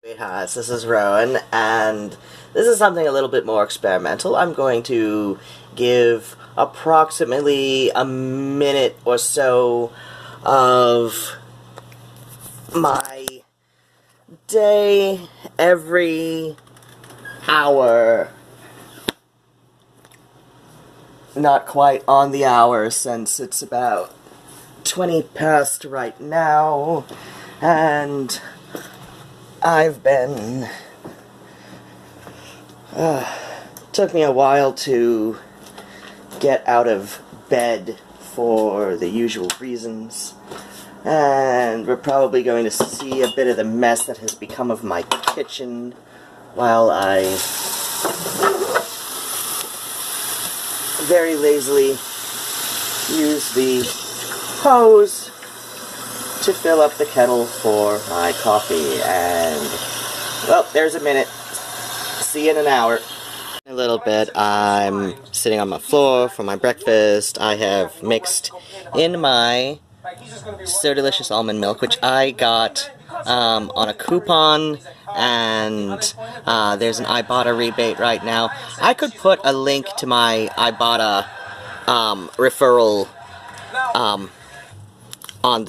Hey guys, this is Rowan, and this is something a little bit more experimental. I'm going to give approximately a minute or so of my day every hour. Not quite on the hour, since it's about 20 past right now, and I've been... took me a while to get out of bed for the usual reasons, and we're probably going to see a bit of the mess that has become of my kitchen while I very lazily use the hose to fill up the kettle for my coffee. And, well, there's a minute. See you in an hour. In a little bit, I'm sitting on my floor for my breakfast. I have mixed in my So Delicious almond milk, which I got on a coupon, and there's an Ibotta rebate right now. I could put a link to my Ibotta referral on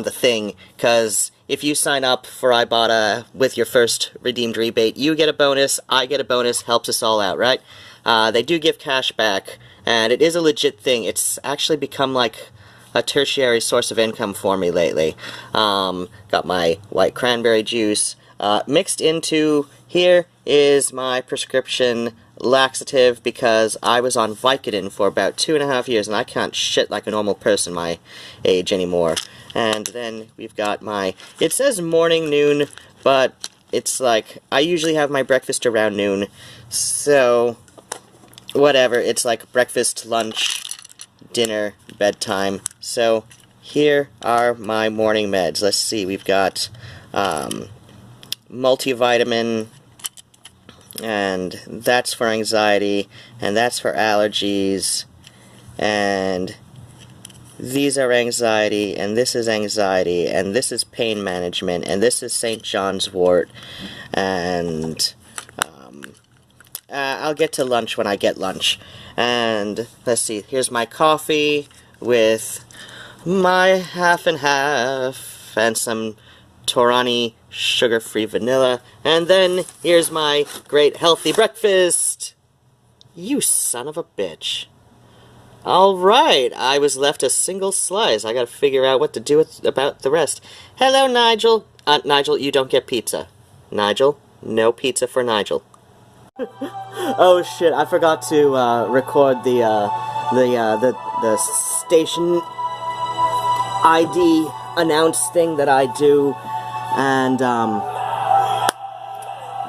the thing, because if you sign up for Ibotta with your first redeemed rebate, you get a bonus, I get a bonus, helps us all out, right? They do give cash back, and it is a legit thing. It's actually become like a tertiary source of income for me lately. Got my white cranberry juice. Mixed into here is my prescription laxative, because I was on Vicodin for about 2.5 years, and I can't shit like a normal person my age anymore. And then we've got my, it says morning, noon, but it's like, I usually have my breakfast around noon, so whatever, it's like breakfast, lunch, dinner, bedtime. So here are my morning meds. Let's see, we've got multivitamin, and that's for anxiety, and that's for allergies, and these are anxiety, and this is anxiety, and this is pain management, and this is St. John's wort, and I'll get to lunch when I get lunch. And let's see, here's my coffee with my half and half, and some Torani sugar-free vanilla, and then here's my great healthy breakfast. You son of a bitch. Alright, I was left a single slice. I gotta figure out what to do about the rest. Hello, Nigel. Nigel, you don't get pizza. Nigel, no pizza for Nigel. Oh shit, I forgot to record the station ID announce thing that I do, and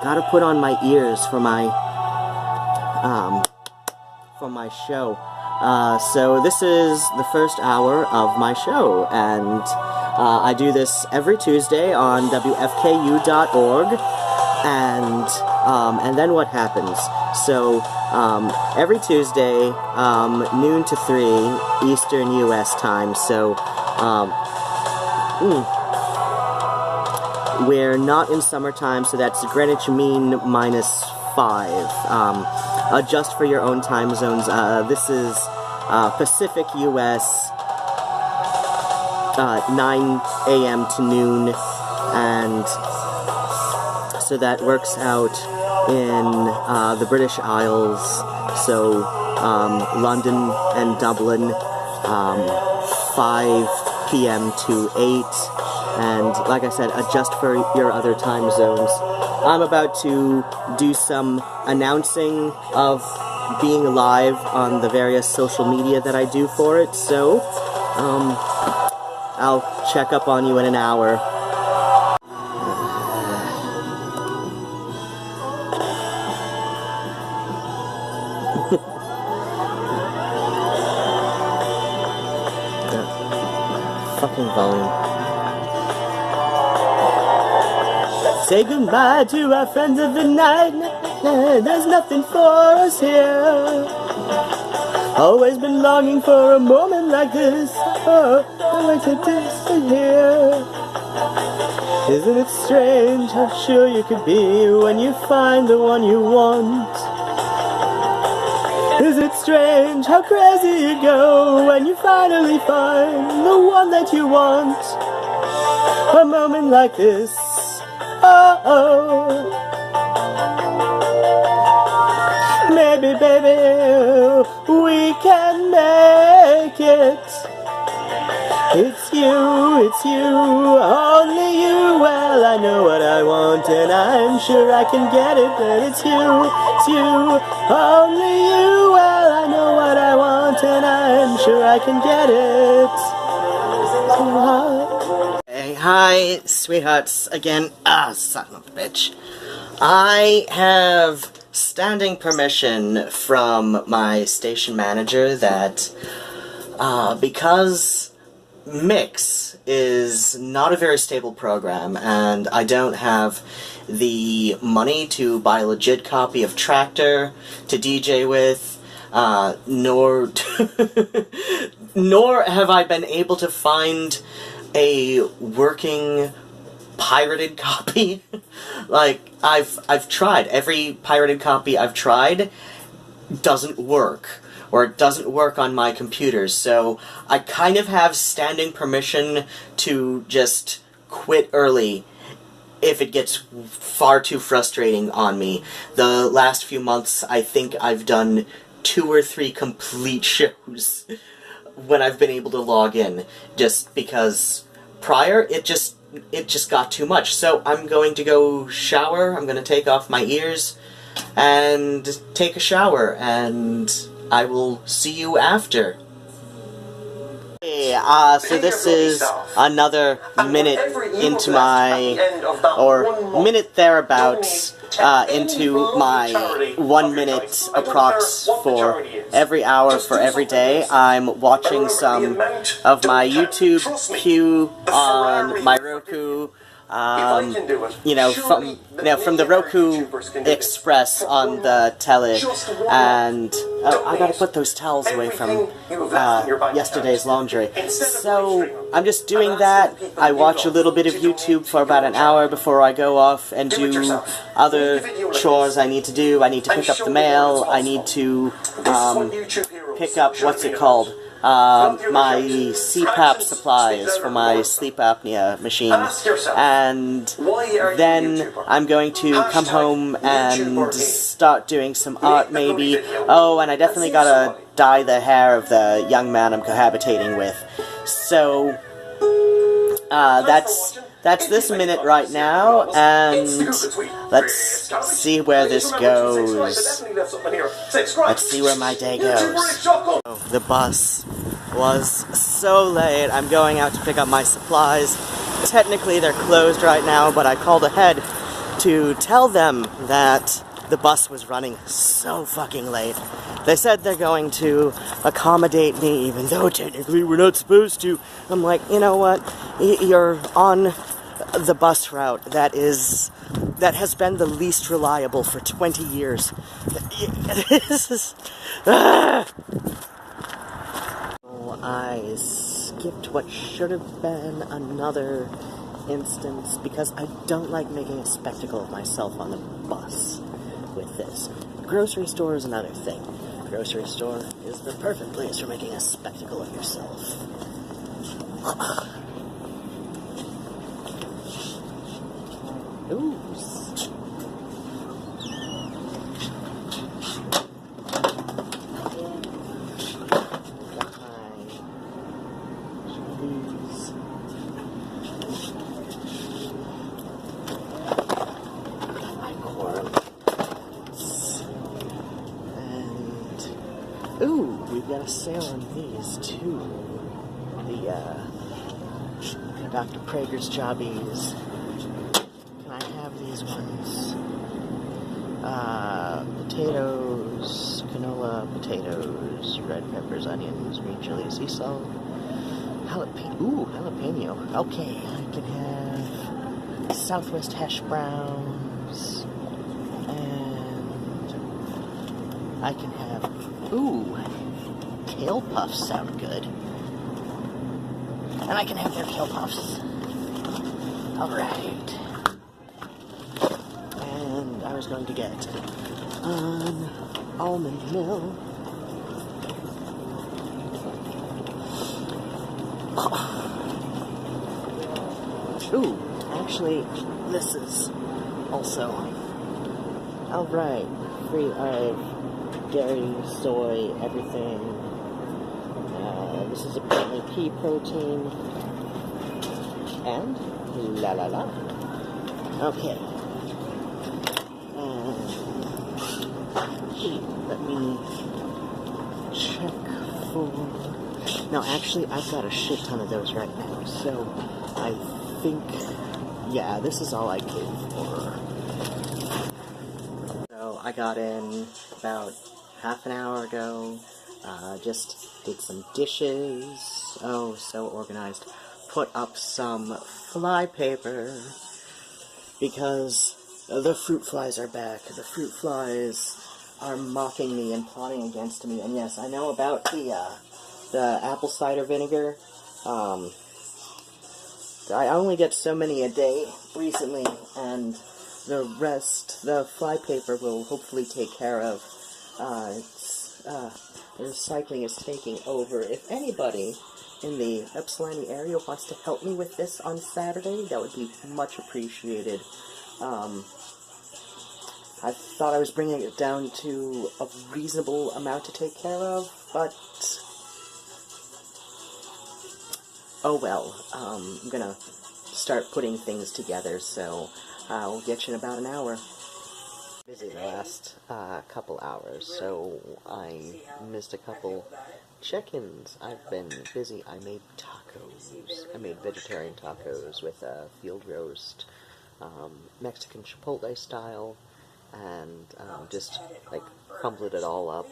gotta put on my ears for my show. So this is the first hour of my show, and I do this every Tuesday on WFKU.org, and then what happens? So every Tuesday, noon to 3 Eastern U.S. time. So we're not in summertime, so that's Greenwich Mean -5. Adjust for your own time zones. This is Pacific U.S., 9 a.m. to noon, and so that works out in the British Isles, so London and Dublin, 5 p.m. to 8, and like I said, adjust for your other time zones. I'm about to do some announcing of being live on the various social media that I do for it, so I'll check up on you in an hour. Fucking volume. Say goodbye to our friends of the night. There's nothing for us here. Always been longing for a moment like this. Oh, I like to taste it here. Isn't it strange how sure you could be when you find the one you want? Is it strange how crazy you go when you finally find the one that you want? A moment like this, oh, maybe, baby, we can make it. It's you, only you. Well, I know what I want and I'm sure I can get it, but it's you, only you. Well, I know what I want and I'm sure I can get it. Hey, hi, sweethearts, again. Son of a bitch. I have standing permission from my station manager that, because Mix is not a very stable program, and I don't have the money to buy a legit copy of Tractor to DJ with, nor have I been able to find a working pirated copy. Like, I've tried. Every pirated copy I've tried doesn't work. Or it doesn't work on my computer, so I kind of have standing permission to just quit early if it gets far too frustrating on me. The last few months, I think I've done 2 or 3 complete shows when I've been able to log in, just because prior, it just got too much. So I'm going to go shower, I'm going to take off my ears, and take a shower, and I will see you after. Hey, so this is another minute into my, or minute thereabouts, into my 1 minute approx for every hour for every day. I'm watching some of my YouTube queue on my Roku. From the Roku Express on the telly, and I gotta put those towels away from yesterday's laundry. So I'm just doing that. I watch a little bit of YouTube for about an hour before I go off and do other chores I need to do. I need to pick up the mail. I need to pick up, what's it called? My CPAP supplies for my sleep apnea machine, and then I'm going to come home and start doing some art, maybe. Oh, and I definitely gotta dye the hair of the young man I'm cohabitating with. So, that's this minute right now, and let's see where this goes. Let's see where my day goes. Oh, the bus was so late. I'm going out to pick up my supplies. Technically they're closed right now, but I called ahead to tell them that the bus was running so fucking late. They said they're going to accommodate me, even though technically we're not supposed to. I'm like, you know what? You're on the bus route that has been the least reliable for 20 years. This is... I skipped what should have been another instance because I don't like making a spectacle of myself on the bus with this. Grocery store is another thing. Grocery store is the perfect place for making a spectacle of yourself. Ooh. Ooh, we've got a sale on these too. The Dr. Prager's Jobbies. Can I have these ones? Potatoes, canola, potatoes, red peppers, onions, green chili, sea salt, jalapeno. Okay, I can have Southwest hash browns, and I can have, kale puffs sound good. And I can have their kale puffs. Alright. And I was going to get an almond mill. Ooh, actually, this is also alright. Free of dairy, soy, everything. This is apparently pea protein. And la la la. Okay. Let me check for... No, actually, I've got a shit ton of those right now, so I think, yeah, this is all I came for. So I got in about half an hour ago, just did some dishes, oh, so organized, put up some fly paper, because the fruit flies are back. The fruit flies are mocking me and plotting against me, and yes, I know about the apple cider vinegar. I only get so many a day recently, and the rest, the fly paper will hopefully take care of. Recycling is taking over. If anybody in the Ypsilanti area wants to help me with this on Saturday, that would be much appreciated. I thought I was bringing it down to a reasonable amount to take care of, but oh well. I'm gonna start putting things together, so I'll get you in about an hour. Busy the last couple hours, so I missed a couple check-ins. I've been busy. I made tacos. I made vegetarian tacos with a field roast, Mexican chipotle style, and just like crumbled it all up.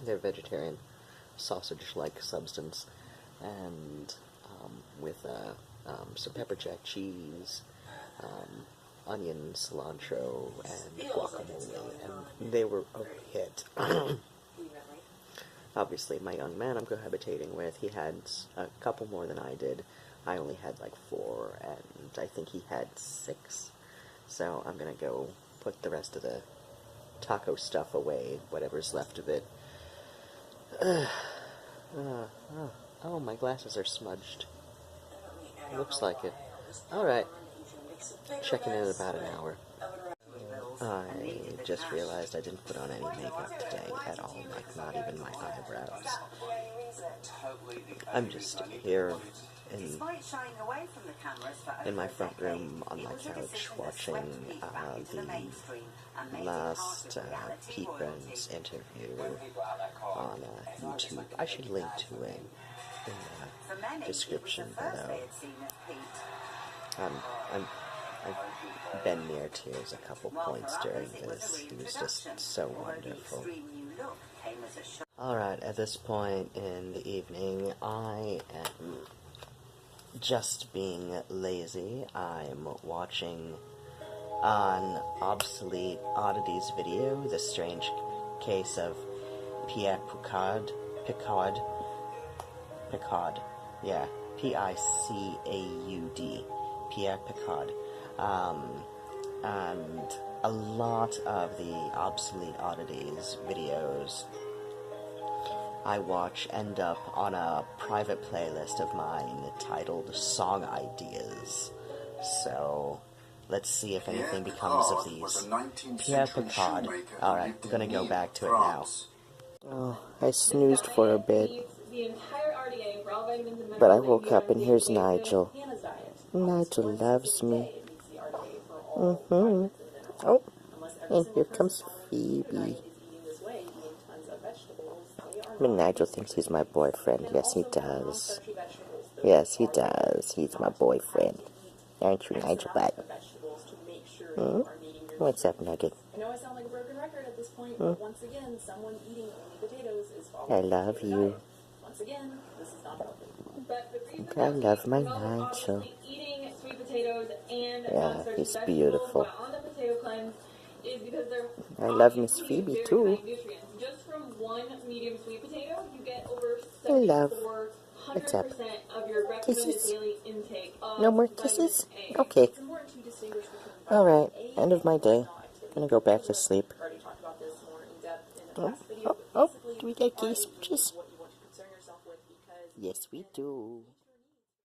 They're vegetarian sausage-like substance, and with some pepper jack cheese, onion, cilantro, and guacamole, and they were a hit. Obviously, my young man I'm cohabitating with, he had a couple more than I did. I only had like 4, and I think he had 6. So I'm gonna go put the rest of the taco stuff away, whatever's left of it. Oh, my glasses are smudged. Looks like it. Alright. Checking in about an hour. I just realized I didn't put on any makeup today at all, like not even my eyebrows. I'm just here in my front room on my couch watching the last Pete Brenn's interview on YouTube. I should link to it in the description below. I've been near tears a couple points during this. He was just so wonderful. Alright, at this point in the evening, I am just being lazy. I'm watching an Obsolete Oddities video, The Strange Case of Pierre Picard, yeah, P-I-C-A-U-D, Pierre Picard, and a lot of the Obsolete Oddities videos I watch end up on a private playlist of mine titled Song Ideas. So let's see if anything becomes of these. Pierre Picard. Alright, I'm gonna go back to it now. Oh, I snoozed for a bit. But I woke up and here's Nigel. Nigel loves me. Oh, and here comes Phoebe. I mean, Nigel thinks he's my boyfriend. Yes, he does. Yes, he does. He's my boyfriend. Aren't you, Nigel? What's up, Nugget? I know I sound like a broken record at this point, but once again, someone eating only potatoes is following. I love you. Once again, this is not healthy. I love my Nigel. Yeah, he's beautiful. I love Miss Phoebe too. Just from one medium sweet potato, you get over 74 What's up? Kisses? No more kisses? Okay. Alright, end of my day. Gonna go back to sleep. Oh, do we get key switches? Yes, we do.